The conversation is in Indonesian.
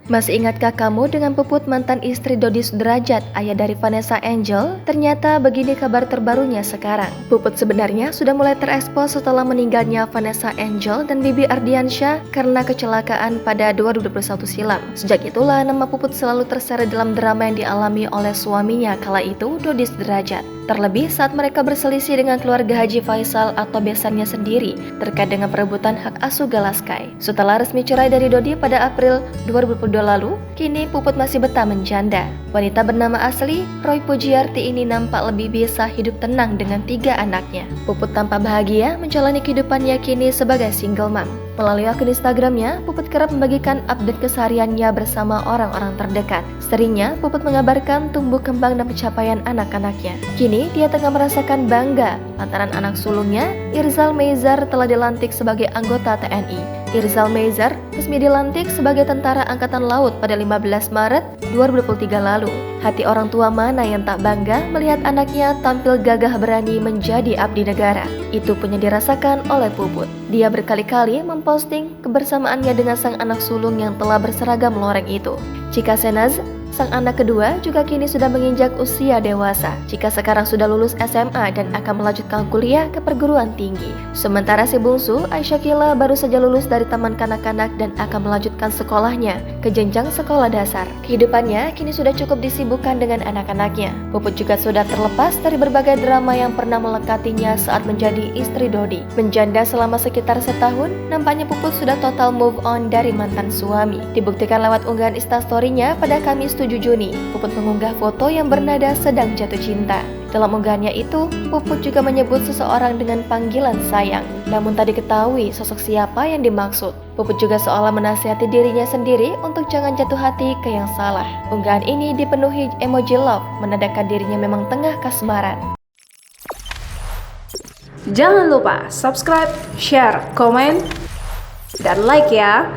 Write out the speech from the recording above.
Masih ingatkah kamu dengan Puput mantan istri Dodi Sudrajat, ayah dari Vanessa Angel? Ternyata begini kabar terbarunya sekarang. Puput sebenarnya sudah mulai terekspos setelah meninggalnya Vanessa Angel dan Bibi Ardiansyah karena kecelakaan pada 2021 silam. Sejak itulah nama Puput selalu terseret dalam drama yang dialami oleh suaminya kala itu, Dodi Sudrajat. Terlebih saat mereka berselisih dengan keluarga Haji Faisal atau besannya sendiri terkait dengan perebutan hak asuh Galaskai. Setelah resmi cerai dari Dodi pada April 2022 lalu, kini Puput masih betah menjanda. Wanita bernama asli Roy Pujiarti ini nampak lebih bisa hidup tenang dengan 3 anaknya. Puput tampak bahagia menjalani kehidupannya kini sebagai single mom. Melalui akun Instagramnya, Puput kerap membagikan update kesehariannya bersama orang-orang terdekat. Seringnya, Puput mengabarkan tumbuh kembang dan pencapaian anak-anaknya. Kini, dia tengah merasakan bangga lantaran anak sulungnya, Irzal Meizar, telah dilantik sebagai anggota TNI. Irzal Meizar resmi dilantik sebagai tentara Angkatan Laut pada 15 Maret 2023 lalu. Hati orang tua mana yang tak bangga melihat anaknya tampil gagah berani menjadi abdi negara? Itu pun yang dirasakan oleh Puput. Dia berkali-kali memposting kebersamaannya dengan sang anak sulung yang telah berseragam loreng itu. Cika Senaz, sang anak kedua, juga kini sudah menginjak usia dewasa. Cika sekarang sudah lulus SMA dan akan melanjutkan kuliah ke perguruan tinggi. Sementara si bungsu, Aisyah Kila, baru saja lulus dari taman kanak-kanak dan akan melanjutkan sekolahnya ke jenjang sekolah dasar. Kehidupannya kini sudah cukup disibukkan dengan anak-anaknya. Puput juga sudah terlepas dari berbagai drama yang pernah melekatinya saat menjadi istri Dodi. Menjanda selama sekitar setahun, nampaknya Puput sudah total move on dari mantan suami. Dibuktikan lewat unggahan Instastory-nya pada Kamis 7 Juni, Puput mengunggah foto yang bernada sedang jatuh cinta. Dalam unggahannya itu, Puput juga menyebut seseorang dengan panggilan sayang. Namun tak diketahui sosok siapa yang dimaksud. Puput juga seolah menasihati dirinya sendiri untuk jangan jatuh hati ke yang salah. Unggahan ini dipenuhi emoji love, menandakan dirinya memang tengah kasmaran. Jangan lupa subscribe, share, komen, dan like ya.